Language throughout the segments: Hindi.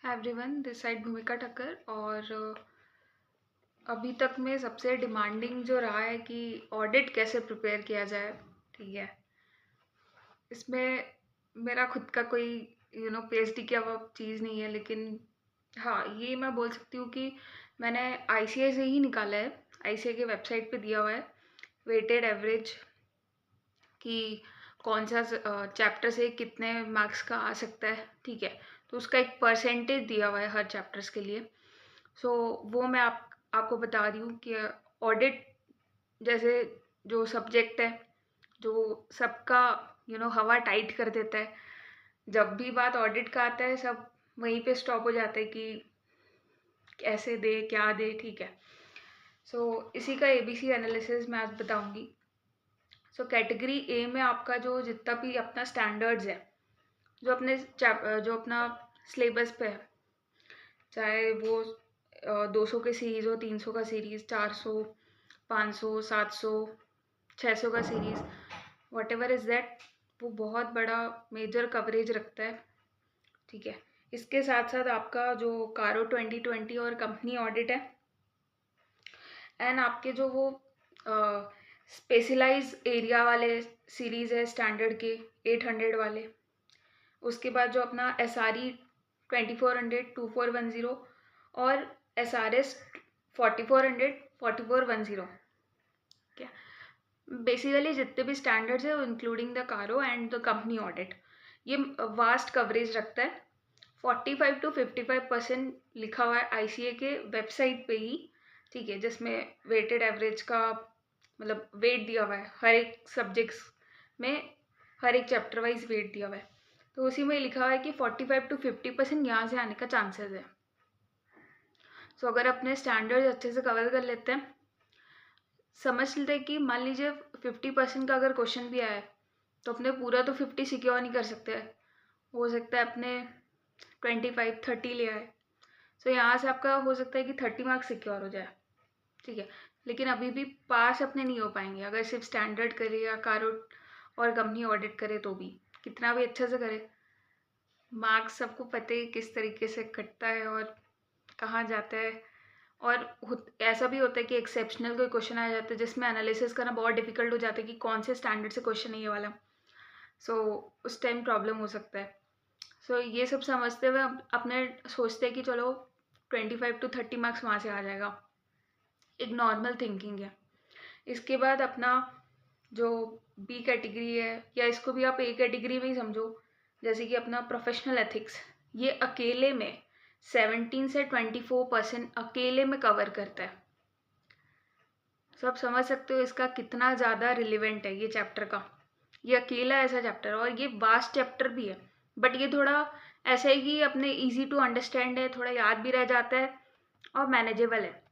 हाय एवरीवन, दिस साइड भूमिका ठक्कर। और अभी तक में सबसे डिमांडिंग जो रहा है कि ऑडिट कैसे प्रिपेयर किया जाए। ठीक है, इसमें मेरा खुद का कोई पीएचडी किया हुआ चीज़ नहीं है, लेकिन हाँ, ये मैं बोल सकती हूँ कि मैंने आईसीए से ही निकाला है। आईसीए के वेबसाइट पे दिया हुआ है वेटेड एवरेज कि कौन सा चैप्टर से कितने मार्क्स का आ सकता है। ठीक है, तो उसका एक परसेंटेज दिया हुआ है हर चैप्टर्स के लिए। सो वो मैं आपको बता रही हूँ कि ऑडिट जैसे जो सब्जेक्ट है, जो सबका हवा टाइट कर देता है। जब भी बात ऑडिट का आता है, सब वहीं पे स्टॉप हो जाता है कि कैसे दे, क्या दे। ठीक है, सो इसी का एबीसी एनालिसिस मैं आज बताऊंगी। सो कैटेगरी ए में आपका जो जितना भी अपना स्टैंडर्ड्स है, जो अपना सिलेबस पे है, चाहे वो 200 के सीरीज़ हो, 300 का सीरीज़, 400, 500, 700, 600 का series, what ever is that, वो बहुत बड़ा मेजर कवरेज रखता है। ठीक है, इसके साथ साथ आपका जो कारो 2020 और कंपनी ऑडिट है, एंड आपके जो वो स्पेशलाइज एरिया वाले सीरीज़ है स्टैंडर्ड के 800 वाले। उसके बाद जो अपना SRE 2400, 2410 और SRS 4400, 4410। क्या बेसिकली जितने भी स्टैंडर्ड्स है, इंक्लूडिंग द कारो एंड द कंपनी ऑडिट, ये वास्ट कवरेज रखता है। 45 to 55% लिखा हुआ है आईसीए के वेबसाइट पे ही। ठीक है, जिसमें वेटेड एवरेज का मतलब वेट दिया हुआ है हर एक सब्जेक्ट्स में, हर एक चैप्टर वाइज वेट दिया हुआ है। तो उसी में लिखा हुआ है कि 45 to 50% यहाँ से आने का चांसेस है। सो अगर अपने स्टैंडर्ड्स अच्छे से कवर कर लेते हैं, समझ लेते हैं कि मान लीजिए 50% का अगर क्वेश्चन भी आया है, तो अपने पूरा तो 50 सिक्योर नहीं कर सकते। हो सकता है अपने 25, 30 ले आए। सो यहाँ से आपका हो सकता है कि 30 मार्क्स सिक्योर हो जाए। ठीक है, लेकिन अभी भी पास अपने नहीं हो पाएंगे अगर सिर्फ स्टैंडर्ड करे या कारो और कंपनी ऑडिट करे। तो भी कितना भी अच्छा से करे, मार्क्स सबको पता है किस तरीके से कटता है और कहाँ जाता है। और ऐसा भी होता है कि एक्सेप्शनल कोई क्वेश्चन आ जाता है जिसमें एनालिसिस करना बहुत डिफिकल्ट हो जाता है कि कौन से स्टैंडर्ड से क्वेश्चन है ये वाला। सो उस टाइम प्रॉब्लम हो सकता है। सो ये सब समझते हुए अपने सोचते हैं कि चलो 25 to 30 मार्क्स वहाँ से आ जाएगा। एक नॉर्मल थिंकिंग है। इसके बाद अपना जो बी कैटेगरी है, या इसको भी आप ए कैटेगरी में ही समझो, जैसे कि अपना प्रोफेशनल एथिक्स, ये अकेले में 17 से 24% अकेले में कवर करता है। सब समझ सकते हो इसका कितना ज़्यादा रिलेवेंट है ये चैप्टर का। ये अकेला ऐसा चैप्टर है और ये वास्ट चैप्टर भी है, बट ये थोड़ा ऐसा है कि अपने इजी टू अंडरस्टैंड है, थोड़ा याद भी रह जाता है और मैनेजेबल है।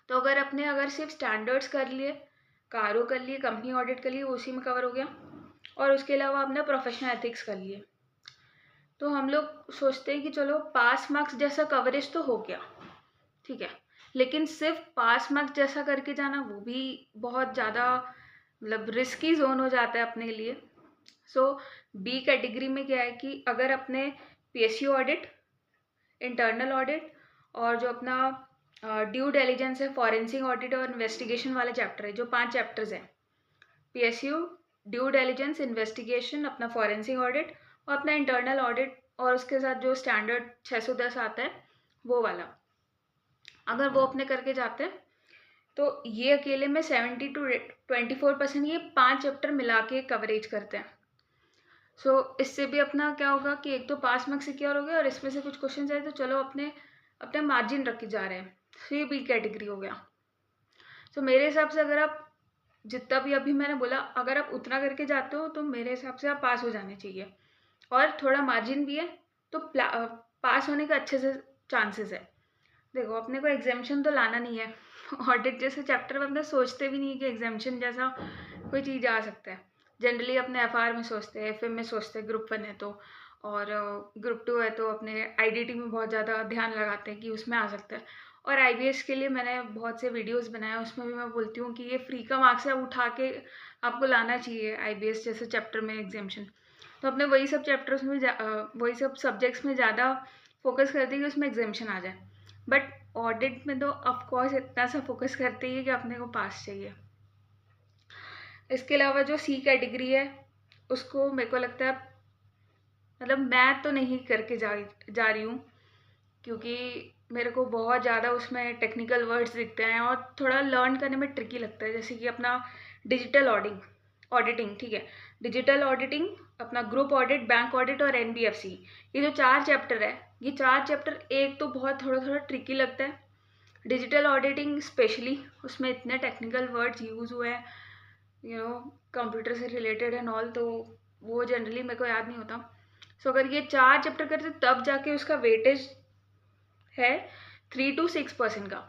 तो अगर सिर्फ स्टैंडर्ड्स कर लिए, कारो कर लिए, कंपनी ऑडिट कर लिए, उसी में कवर हो गया, और उसके अलावा आपने प्रोफेशनल एथिक्स कर लिए, तो हम लोग सोचते हैं कि चलो पास मार्क्स जैसा कवरेज तो हो गया। ठीक है, लेकिन सिर्फ पास मार्क्स जैसा करके जाना वो भी बहुत ज़्यादा मतलब रिस्की जोन हो जाता है अपने लिए। सो बी कैटेगरी में क्या है कि अगर अपने पीएसयू ऑडिट, इंटरनल ऑडिट और जो अपना ड्यू डिलिजेंस है, फॉरेंसिक ऑडिट और इन्वेस्टिगेशन वाले चैप्टर है, जो 5 चैप्टर्स हैं, पीएसयू, ड्यू डिलिजेंस, इन्वेस्टिगेशन, अपना फॉरेंसिक ऑडिट और अपना इंटरनल ऑडिट, और उसके साथ जो स्टैंडर्ड 610 आता है वो वाला, अगर वो अपने करके जाते हैं तो ये अकेले में 70 to 24% ये 5 चैप्टर मिला के कवरेज करते हैं। सो इससे भी अपना क्या होगा कि एक तो पास मार्क्स सिक्योर हो गया, और इसमें से कुछ क्वेश्चन आए तो चलो अपने अपने मार्जिन रखे जा रहे हैं। सो ये बी कैटेगरी हो गया। सो मेरे हिसाब से अगर आप जितना भी अभी मैंने बोला, अगर आप उतना करके जाते हो तो मेरे हिसाब से आप पास हो जाने चाहिए, और थोड़ा मार्जिन भी है तो पास होने का अच्छे से चांसेस है। देखो, अपने को एग्जामेशन तो लाना नहीं है। ऑडिट जैसे चैप्टर में अपने सोचते भी नहीं कि एग्जामेशन जैसा कोई चीज़ आ सकता है। जनरली अपने एफआर में सोचते हैं, एफएम में सोचते हैं, ग्रुप 1 है तो, और ग्रुप 2 है तो अपने आईडीटी में बहुत ज़्यादा ध्यान लगाते हैं कि उसमें आ सकता है। और आईबीएस के लिए मैंने बहुत से वीडियोस बनाए, उसमें भी मैं बोलती हूँ कि ये फ्री का मार्क्स है, उठा के आपको लाना चाहिए आईबीएस जैसे चैप्टर में एग्जामेशन। तो अपने वही सब चैप्टर्स में वही सब सब्जेक्ट्स में ज़्यादा फोकस करते हैं कि उसमें एग्जामेशन आ जाए, बट ऑडिट में तो ऑफकोर्स इतना सा फोकस करते ही कि अपने को पास चाहिए। इसके अलावा जो सी कैटेगरी है उसको मेरे को लगता है, मतलब मैं तो नहीं करके जा रही हूँ, क्योंकि मेरे को बहुत ज़्यादा उसमें टेक्निकल वर्ड्स दिखते हैं और थोड़ा लर्न करने में ट्रिकी लगता है। जैसे कि अपना डिजिटल ऑडिटिंग, ठीक है, डिजिटल ऑडिटिंग, अपना ग्रुप ऑडिट, बैंक ऑडिट और एनबीएफसी, ये जो 4 चैप्टर है, ये 4 चैप्टर एक तो बहुत थोड़ा थोड़ा ट्रिकी लगता है। डिजिटल ऑडिटिंग स्पेशली, उसमें इतने टेक्निकल वर्ड्स यूज़ हुए हैं कंप्यूटर से रिलेटेड एंड ऑल, तो वो जनरली मेरे को याद नहीं होता। सो अगर ये 4 चैप्टर करते तब जाके उसका वेटेज है 3 to 6% का।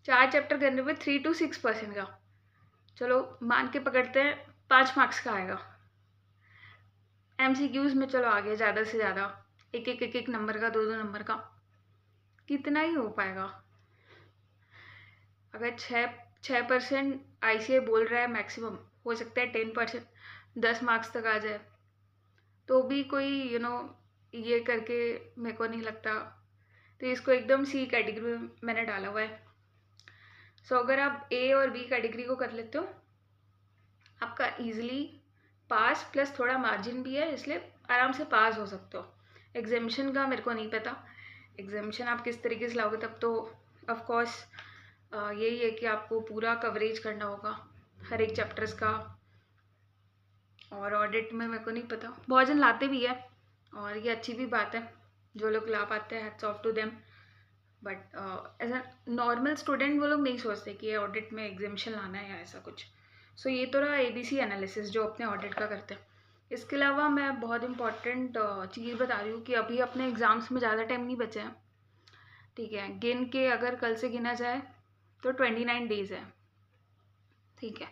4 चैप्टर करने पे 3 to 6% का, चलो मान के पकड़ते हैं 5 मार्क्स का आएगा। एमसीक्यूज में चलो आगे ज़्यादा से ज़्यादा एक नंबर का, 2 नंबर का, कितना ही हो पाएगा। अगर 6% आईसीए बोल रहा है मैक्सिमम, हो सकता है 10% 10 मार्क्स तक आ जाए, तो भी कोई ये करके मेरे को नहीं लगता। तो इसको एकदम सी कैटेगरी में मैंने डाला हुआ है। सो अगर आप ए और बी कैटेगरी को कर लेते हो, आपका इजीली पास प्लस थोड़ा मार्जिन भी है, इसलिए आराम से पास हो सकते हो। एग्जामिशन का मेरे को नहीं पता, एग्जामिशन आप किस तरीके से लाओगे, तब तो ऑफ कोर्स यही है कि आपको पूरा कवरेज करना होगा हर एक चैप्टर्स का। और ऑडिट में मेरे को नहीं पता, बहुत जन लाते भी है और ये अच्छी भी बात है, जो लोग ला पाते हैं, hats off to them. But as a normal student वो लोग नहीं सोचते कि ऑडिट में एग्जामिशन लाना है या ऐसा कुछ। सो ये तो रहा एबीसी एनालिसिस जो अपने ऑडिट का करते हैं। इसके अलावा मैं बहुत इंपॉर्टेंट चीज़ बता रही हूँ कि अभी अपने एग्ज़ाम्स में ज़्यादा टाइम नहीं बचा है, ठीक है। गिन के अगर कल से गिना जाए तो 29 डेज़ है, ठीक है।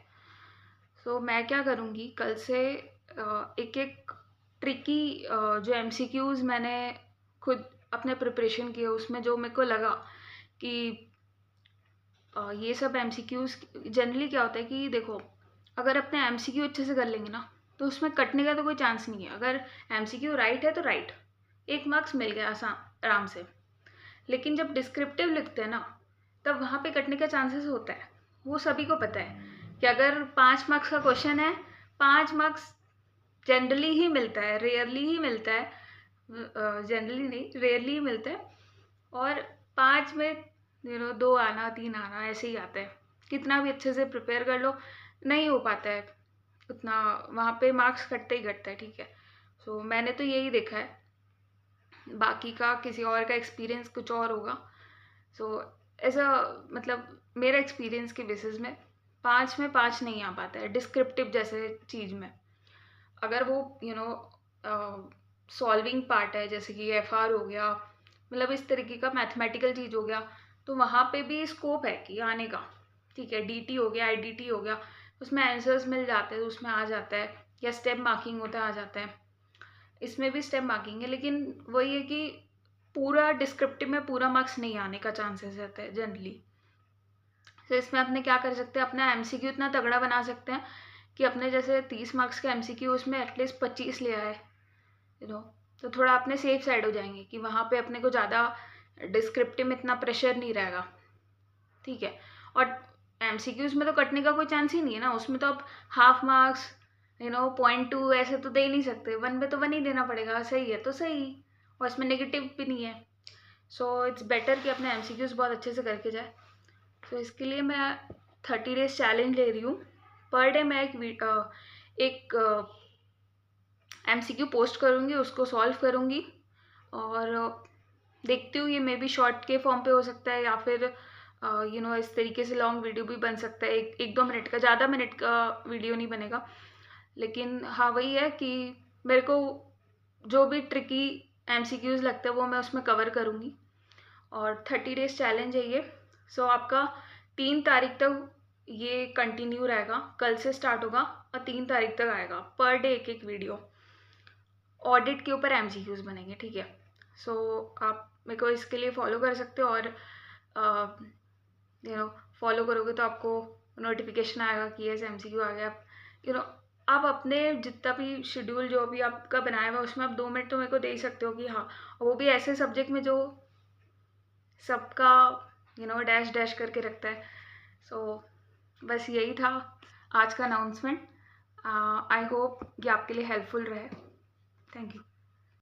सो मैं क्या करूँगी, कल से एक एक ट्रिकी जो एमसीक्यूज़ मैंने खुद अपने प्रिपरेशन किए, उसमें जो मेरे को लगा कि ये सब एमसीक्यूज़ जनरली क्या होता है कि देखो, अगर अपने एमसीक्यू अच्छे से कर लेंगे ना, तो उसमें कटने का तो कोई चांस नहीं है। अगर एमसीक्यू राइट है तो राइट, 1 मार्क्स मिल गया आराम से। लेकिन जब डिस्क्रिप्टिव लिखते हैं ना, तब वहाँ पे कटने का चांसेस होता है। वो सभी को पता है कि अगर 5 मार्क्स का क्वेश्चन है, 5 मार्क्स जनरली ही मिलता है, रेयरली ही मिलता है, जनरली नहीं रेयरली ही मिलता है। और 5 में 2 आना 3 आना ऐसे ही आता है। कितना भी अच्छे से प्रिपेयर कर लो, नहीं हो पाता है उतना, वहाँ पे मार्क्स कटते ही कटता है, ठीक है। सो मैंने तो यही देखा है, बाकी का किसी और का एक्सपीरियंस कुछ और होगा। सो ऐसा मतलब मेरा एक्सपीरियंस के बेसिस में 5 में 5 नहीं आ पाता है डिस्क्रिप्टिव जैसे चीज़ में। अगर वो सॉल्विंग पार्ट है, जैसे कि एफआर हो गया, मतलब इस तरीके का मैथमेटिकल चीज़ हो गया, तो वहाँ पे भी स्कोप है कि आने का, ठीक है। डीटी हो गया, आईडीटी हो गया, उसमें आंसर्स मिल जाते हैं, तो उसमें आ जाता है, या स्टेप मार्किंग होता है, आ जाता है। इसमें भी स्टेप मार्किंग है, लेकिन वही है कि पूरा डिस्क्रिप्टिव में पूरा मार्क्स नहीं आने का चांसेस रहता है जनरली। तो इसमें अपने क्या कर सकते हैं, अपना एमसीक्यू इतना तगड़ा बना सकते हैं कि अपने जैसे 30 मार्क्स का एमसीक्यू उसमें एटलीस्ट 25 ले आए, तो थोड़ा अपने सेफ साइड हो जाएंगे कि वहाँ पे अपने को ज़्यादा डिस्क्रिप्टिव में इतना प्रेशर नहीं रहेगा, ठीक है। और एमसीक्यूज में तो कटने का कोई चांस ही नहीं है ना, उसमें तो आप हाफ मार्क्स 0.2 ऐसे तो दे ही नहीं सकते, 1 में तो 1 ही देना पड़ेगा, सही है तो सही, और इसमें नेगेटिव भी नहीं है। सो इट्स बेटर कि अपने एमसीक्यूज बहुत अच्छे से करके जाए। तो इसके लिए मैं 30 डेज चैलेंज ले रही हूँ। पर डे मैं एक एमसीक्यू पोस्ट करूँगी, उसको सॉल्व करूँगी, और देखती हूँ ये मे बी शॉर्ट के फॉर्म पे हो सकता है, या फिर इस तरीके से लॉन्ग वीडियो भी बन सकता है, 1-2 मिनट का, ज़्यादा मिनट का वीडियो नहीं बनेगा। लेकिन हाँ वही है कि मेरे को जो भी ट्रिकी एमसीक्यूज़ लगते हैं वो मैं उसमें कवर करूँगी। और 30 डेज चैलेंज है ये। सो आपका 3 तारीख तक ये कंटिन्यू रहेगा, कल से स्टार्ट होगा और 3 तारीख तक आएगा। पर डे एक वीडियो ऑडिट के ऊपर एमसीक्यूज़ बनेंगे, ठीक है। सो आप मेरे को इसके लिए फॉलो कर सकते हो, और फॉलो करोगे तो आपको नोटिफिकेशन आएगा कि ये एमसीक्यू आ गया। आप अपने जितना भी शेड्यूल जो भी आपका बनाया हुआ है उसमें आप 2 मिनट तो मेरे को दे ही सकते हो कि हाँ, वो भी ऐसे सब्जेक्ट में जो सबका डैश डैश करके रखता है। सो बस यही था आज का अनाउंसमेंट। आई होप ये आपके लिए हेल्पफुल रहे। Thank you.